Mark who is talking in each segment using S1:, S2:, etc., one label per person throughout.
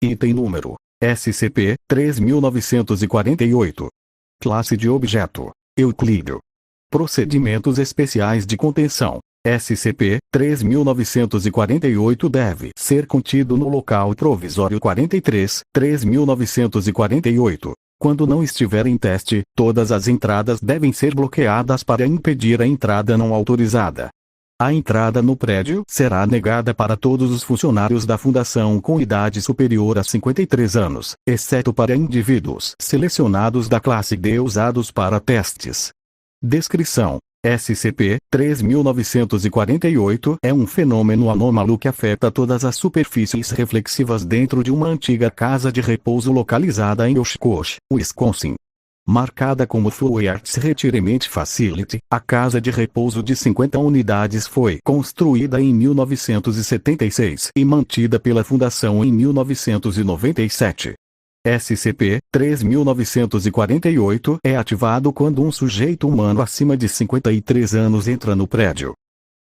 S1: Item número: SCP-3948. Classe de objeto: Euclídeo. Procedimentos especiais de contenção: SCP-3948 deve ser contido no local provisório 43-3948. Quando não estiver em teste, todas as entradas devem ser bloqueadas para impedir a entrada não autorizada. A entrada no prédio será negada para todos os funcionários da Fundação com idade superior a 53 anos, exceto para indivíduos selecionados da classe D usados para testes. Descrição: SCP-3948 é um fenômeno anômalo que afeta todas as superfícies reflexivas dentro de uma antiga casa de repouso localizada em Oshkosh, Wisconsin. Marcada como Fluids Retirement Facility, a casa de repouso de 50 unidades foi construída em 1976 e mantida pela Fundação em 1997. SCP-3948 é ativado quando um sujeito humano acima de 53 anos entra no prédio.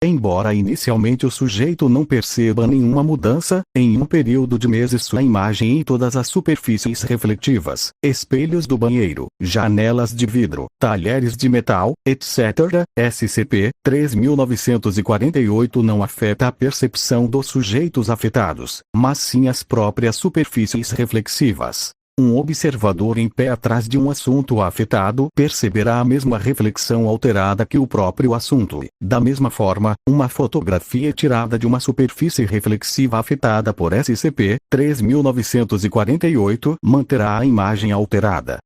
S1: Embora inicialmente o sujeito não perceba nenhuma mudança, em um período de meses sua imagem em todas as superfícies reflectivas, espelhos do banheiro, janelas de vidro, talheres de metal, etc. SCP-3948 não afeta a percepção dos sujeitos afetados, mas sim as próprias superfícies reflexivas. Um observador em pé atrás de um assunto afetado perceberá a mesma reflexão alterada que o próprio assunto. Da mesma forma, uma fotografia tirada de uma superfície reflexiva afetada por SCP-3948 manterá a imagem alterada.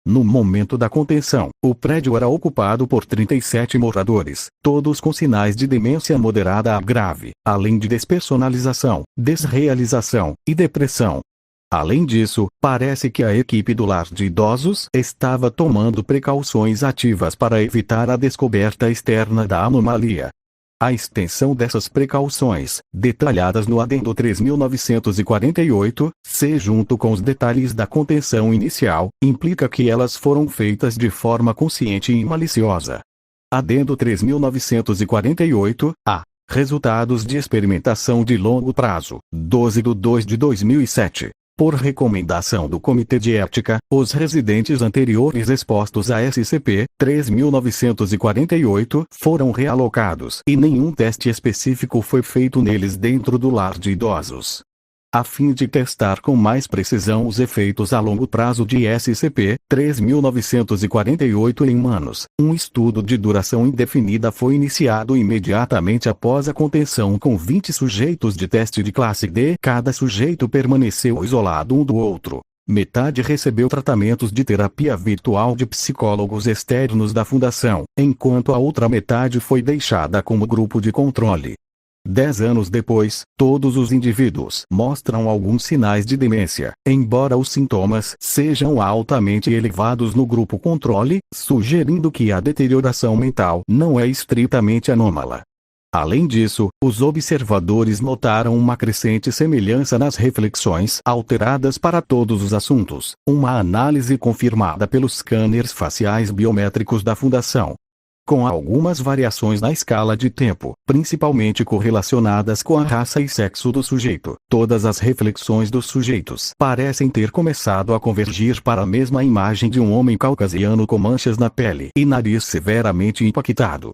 S1: No momento da contenção, o prédio era ocupado por 37 moradores, todos com sinais de demência moderada a grave, além de despersonalização, desrealização e depressão. Além disso, parece que a equipe do lar de idosos estava tomando precauções ativas para evitar a descoberta externa da anomalia. A extensão dessas precauções, detalhadas no Adendo 3948-C junto com os detalhes da contenção inicial, implica que elas foram feitas de forma consciente e maliciosa. Adendo 3948-A. Resultados de experimentação de longo prazo, 12/2/2007. Por recomendação do Comitê de Ética, os residentes anteriores expostos a SCP-3948 foram realocados e nenhum teste específico foi feito neles dentro do lar de idosos. A fim de testar com mais precisão os efeitos a longo prazo de SCP-3948 em humanos, um estudo de duração indefinida foi iniciado imediatamente após a contenção com 20 sujeitos de teste de classe D. Cada sujeito permaneceu isolado um do outro. Metade recebeu tratamentos de terapia virtual de psicólogos externos da Fundação, enquanto a outra metade foi deixada como grupo de controle. 10 anos depois, todos os indivíduos mostram alguns sinais de demência, embora os sintomas sejam altamente elevados no grupo controle, sugerindo que a deterioração mental não é estritamente anômala. Além disso, os observadores notaram uma crescente semelhança nas reflexões alteradas para todos os assuntos, uma análise confirmada pelos scanners faciais biométricos da Fundação. Com algumas variações na escala de tempo, principalmente correlacionadas com a raça e sexo do sujeito, todas as reflexões dos sujeitos parecem ter começado a convergir para a mesma imagem de um homem caucasiano com manchas na pele e nariz severamente impactado.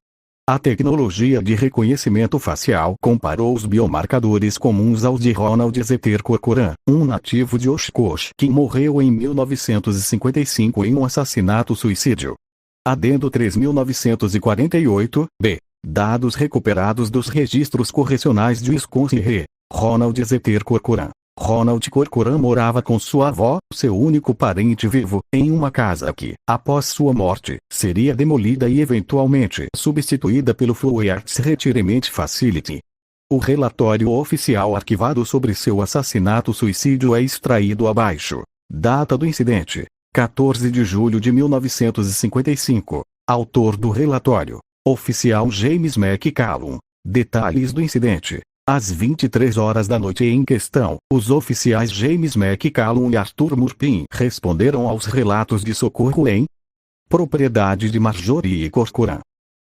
S1: A tecnologia de reconhecimento facial comparou os biomarcadores comuns aos de Ronald Zeter Corcoran, um nativo de Oshkosh que morreu em 1955 em um assassinato-suicídio. Adendo 3948-B. Dados recuperados dos registros correcionais de Wisconsin Re. Ronald Zeter Corcoran. Ronald Corcoran morava com sua avó, seu único parente vivo, em uma casa que, após sua morte, seria demolida e eventualmente substituída pelo Fluids Retirement Facility. O relatório oficial arquivado sobre seu assassinato-suicídio é extraído abaixo. Data do incidente: 14 de julho de 1955. Autor do relatório: Oficial James McCallum. Detalhes do incidente: às 23 horas da noite em questão, os oficiais James McCallum e Arthur Murphy responderam aos relatos de socorro em propriedade de Marjorie Corcoran.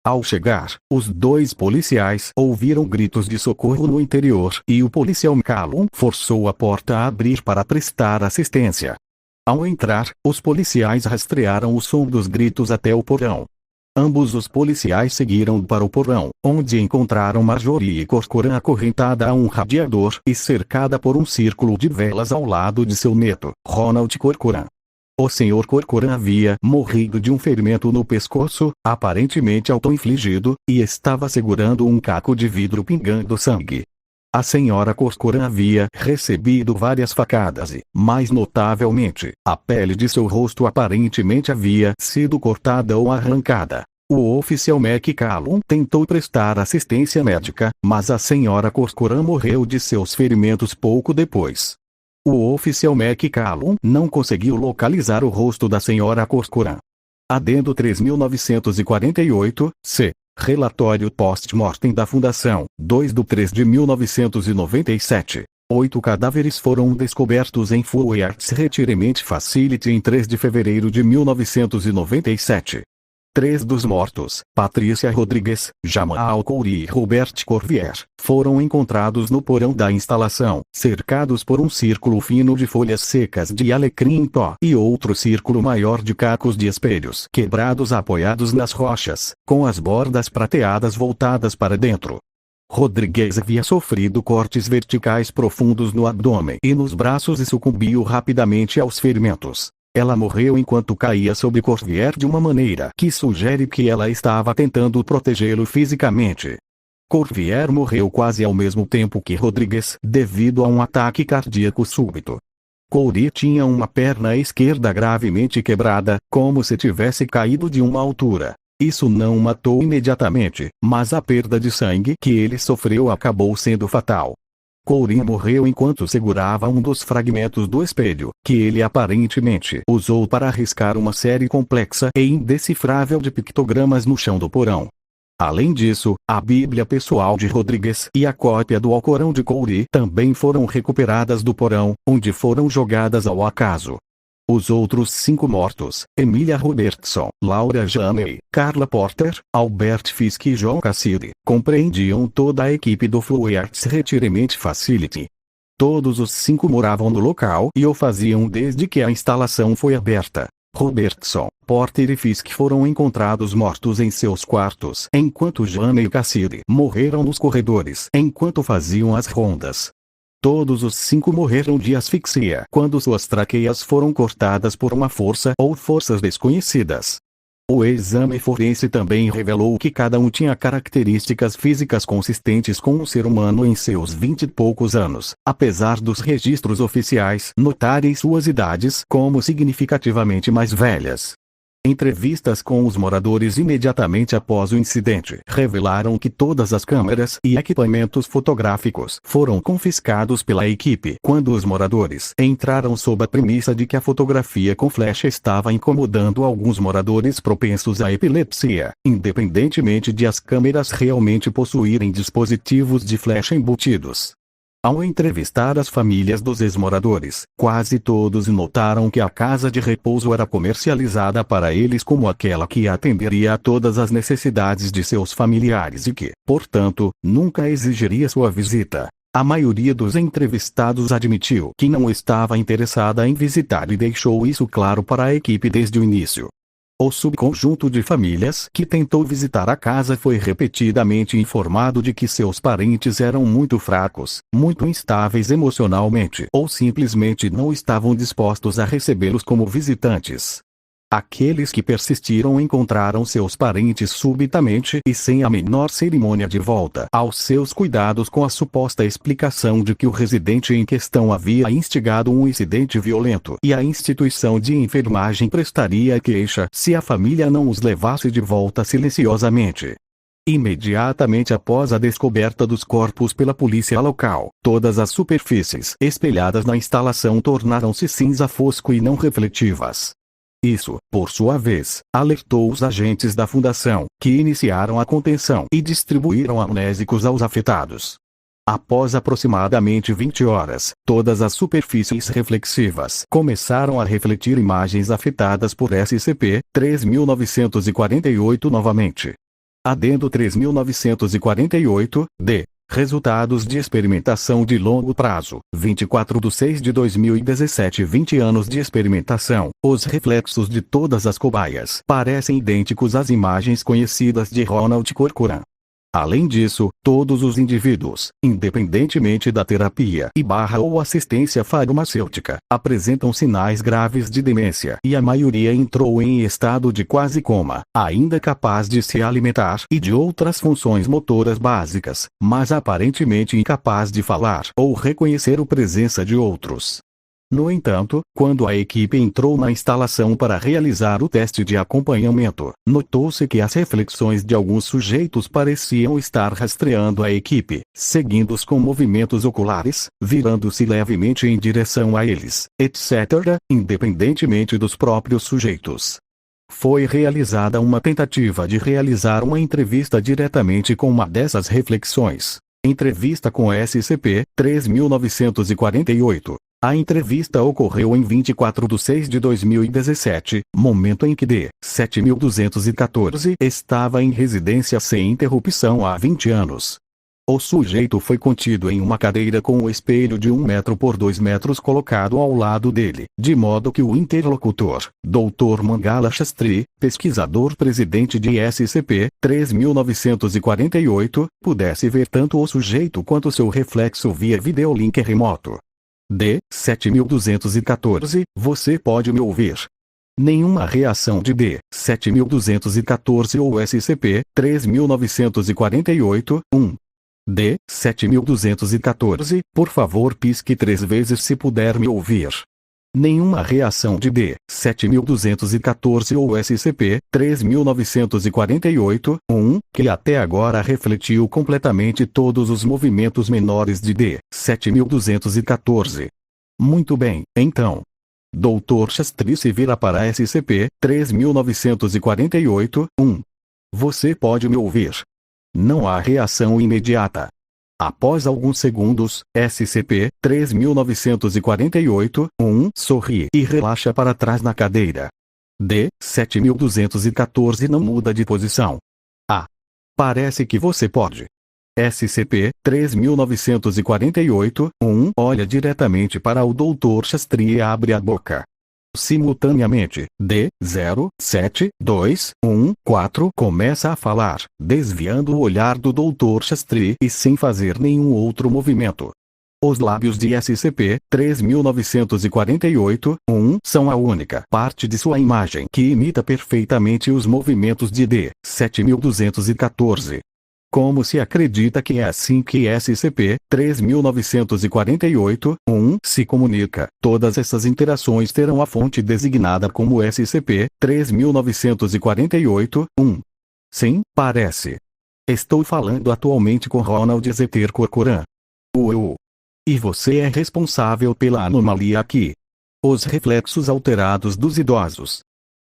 S1: Ao chegar, os dois policiais ouviram gritos de socorro no interior e o policial McCallum forçou a porta a abrir para prestar assistência. Ao entrar, os policiais rastrearam o som dos gritos até o porão. Ambos os policiais seguiram para o porão, onde encontraram Marjorie Corcoran acorrentada a um radiador e cercada por um círculo de velas ao lado de seu neto, Ronald Corcoran. O Sr. Corcoran havia morrido de um ferimento no pescoço, aparentemente auto-infligido, e estava segurando um caco de vidro pingando sangue. A Sra. Corcoran havia recebido várias facadas e, mais notavelmente, a pele de seu rosto aparentemente havia sido cortada ou arrancada. O oficial McCallum tentou prestar assistência médica, mas a Sra. Corcoran morreu de seus ferimentos pouco depois. O oficial McCallum não conseguiu localizar o rosto da Sra. Corcoran. Adendo 3948, c. Relatório post-mortem da Fundação, 2/3/1997. 8 cadáveres foram descobertos em Full Arts Retirement Facility em 3 de fevereiro de 1997. 3 dos mortos, Patrícia Rodrigues, Jamal Coury e Robert Corvier, foram encontrados no porão da instalação, cercados por um círculo fino de folhas secas de alecrim em pó e outro círculo maior de cacos de espelhos quebrados apoiados nas rochas, com as bordas prateadas voltadas para dentro. Rodrigues havia sofrido cortes verticais profundos no abdômen e nos braços e sucumbiu rapidamente aos ferimentos. Ela morreu enquanto caía sobre Corvier de uma maneira que sugere que ela estava tentando protegê-lo fisicamente. Corvier morreu quase ao mesmo tempo que Rodrigues, devido a um ataque cardíaco súbito. Coury tinha uma perna esquerda gravemente quebrada, como se tivesse caído de uma altura. Isso não o matou imediatamente, mas a perda de sangue que ele sofreu acabou sendo fatal. Coury morreu enquanto segurava um dos fragmentos do espelho, que ele aparentemente usou para riscar uma série complexa e indecifrável de pictogramas no chão do porão. Além disso, a Bíblia pessoal de Rodrigues e a cópia do Alcorão de Coury também foram recuperadas do porão, onde foram jogadas ao acaso. Os outros 5 mortos, Emilia Robertson, Laura Janney, Carla Porter, Albert Fisk e John Cassidy, compreendiam toda a equipe do Full Arts Retirement Facility. Todos os 5 moravam no local e o faziam desde que a instalação foi aberta. Robertson, Porter e Fisk foram encontrados mortos em seus quartos, enquanto Janney e Cassidy morreram nos corredores enquanto faziam as rondas. Todos os 5 morreram de asfixia quando suas traqueias foram cortadas por uma força ou forças desconhecidas. O exame forense também revelou que cada um tinha características físicas consistentes com um ser humano em seus 20 e poucos anos, apesar dos registros oficiais notarem suas idades como significativamente mais velhas. Entrevistas com os moradores imediatamente após o incidente revelaram que todas as câmeras e equipamentos fotográficos foram confiscados pela equipe quando os moradores entraram sob a premissa de que a fotografia com flash estava incomodando alguns moradores propensos à epilepsia, independentemente de as câmeras realmente possuírem dispositivos de flash embutidos. Ao entrevistar as famílias dos ex-moradores, quase todos notaram que a casa de repouso era comercializada para eles como aquela que atenderia a todas as necessidades de seus familiares e que, portanto, nunca exigiria sua visita. A maioria dos entrevistados admitiu que não estava interessada em visitar e deixou isso claro para a equipe desde o início. O subconjunto de famílias que tentou visitar a casa foi repetidamente informado de que seus parentes eram muito fracos, muito instáveis emocionalmente ou simplesmente não estavam dispostos a recebê-los como visitantes. Aqueles que persistiram encontraram seus parentes subitamente e sem a menor cerimônia de volta aos seus cuidados com a suposta explicação de que o residente em questão havia instigado um incidente violento e a instituição de enfermagem prestaria queixa se a família não os levasse de volta silenciosamente. Imediatamente após a descoberta dos corpos pela polícia local, todas as superfícies espelhadas na instalação tornaram-se cinza fosco e não refletivas. Isso, por sua vez, alertou os agentes da fundação, que iniciaram a contenção e distribuíram amnésicos aos afetados. Após aproximadamente 20 horas, todas as superfícies reflexivas começaram a refletir imagens afetadas por SCP-3948 novamente. Adendo 3948, D. Resultados de experimentação de longo prazo, 24/6/2017. 20 anos de experimentação. Os reflexos de todas as cobaias parecem idênticos às imagens conhecidas de Ronald Corcoran. Além disso, todos os indivíduos, independentemente da terapia ou assistência farmacêutica, apresentam sinais graves de demência e a maioria entrou em estado de quase coma, ainda capaz de se alimentar e de outras funções motoras básicas, mas aparentemente incapaz de falar ou reconhecer a presença de outros. No entanto, quando a equipe entrou na instalação para realizar o teste de acompanhamento, notou-se que as reflexões de alguns sujeitos pareciam estar rastreando a equipe, seguindo-os com movimentos oculares, virando-se levemente em direção a eles, etc., independentemente dos próprios sujeitos. Foi realizada uma tentativa de realizar uma entrevista diretamente com uma dessas reflexões. Entrevista com SCP-3948. A entrevista ocorreu em 24/6/2017, momento em que D. 7214 estava em residência sem interrupção há 20 anos. O sujeito foi contido em uma cadeira com o espelho de 1 metro por 2 metros colocado ao lado dele, de modo que o interlocutor, Dr. Mangala Shastri, pesquisador-presidente de SCP-3948, pudesse ver tanto o sujeito quanto seu reflexo via videolink remoto. D. 7214, você pode me ouvir? Nenhuma reação de D. 7214 ou SCP-3948, 1. D. 7214, por favor pisque 3 vezes se puder me ouvir. Nenhuma reação de D. 7214 ou SCP-3948, 1, que até agora refletiu completamente todos os movimentos menores de D. 7214. Muito bem, então. Dr. Shastri se vira para SCP-3948, 1. Você pode me ouvir? Não há reação imediata. Após alguns segundos, SCP-3948, 1, sorri e relaxa para trás na cadeira. D. 7214 não muda de posição. A. Parece que você pode. SCP-3948, 1, olha diretamente para o Dr. Shastri e abre a boca. Simultaneamente, D. 072114 começa a falar, desviando o olhar do Dr. Shastri e sem fazer nenhum outro movimento. Os lábios de SCP-3948, 1, são a única parte de sua imagem que imita perfeitamente os movimentos de D. 7214. Como se acredita que é assim que SCP-3948, 1, se comunica, todas essas interações terão a fonte designada como SCP-3948, 1. Sim, parece. Estou falando atualmente com Ronald Z. Corcoran. E você é responsável pela anomalia aqui. Os reflexos alterados dos idosos.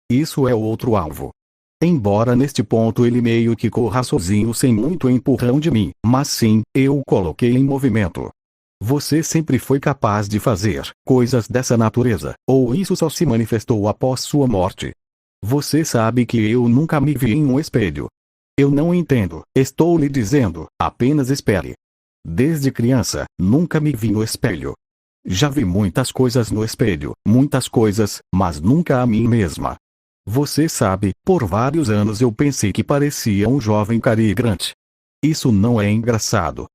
S1: Isso é o outro alvo. Embora neste ponto ele meio que corra sozinho sem muito empurrão de mim, mas sim, eu o coloquei em movimento. Você sempre foi capaz de fazer coisas dessa natureza, ou isso só se manifestou após sua morte? Você sabe que eu nunca me vi em um espelho. Eu não entendo, estou lhe dizendo, apenas espere. Desde criança, nunca me vi no espelho. Já vi muitas coisas no espelho, muitas coisas, mas nunca a mim mesma. Você sabe, por vários anos eu pensei que parecia um jovem Cary Grant. Isso não é engraçado.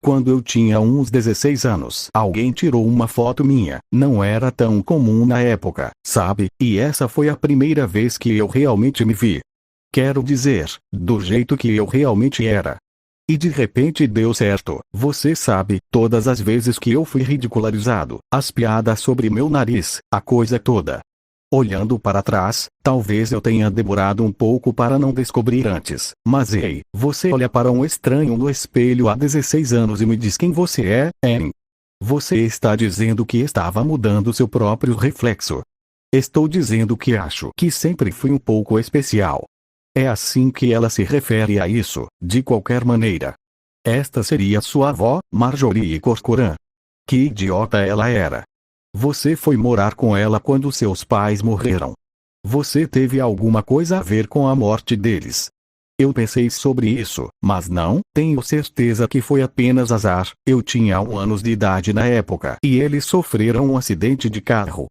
S1: Quando eu tinha uns 16 anos, alguém tirou uma foto minha, não era tão comum na época, sabe, e essa foi a primeira vez que eu realmente me vi. Quero dizer, do jeito que eu realmente era. E de repente deu certo, você sabe, todas as vezes que eu fui ridicularizado, as piadas sobre meu nariz, a coisa toda. Olhando para trás, talvez eu tenha demorado um pouco para não descobrir antes, mas ei, você olha para um estranho no espelho há 16 anos e me diz quem você é, hein? Você está dizendo que estava mudando seu próprio reflexo. Estou dizendo que acho que sempre fui um pouco especial. É assim que ela se refere a isso, de qualquer maneira. Esta seria sua avó, Marjorie Corcoran. Que idiota ela era. Você foi morar com ela quando seus pais morreram. Você teve alguma coisa a ver com a morte deles. Eu pensei sobre isso, mas não, tenho certeza que foi apenas azar. Eu tinha 1 ano de idade na época e eles sofreram um acidente de carro.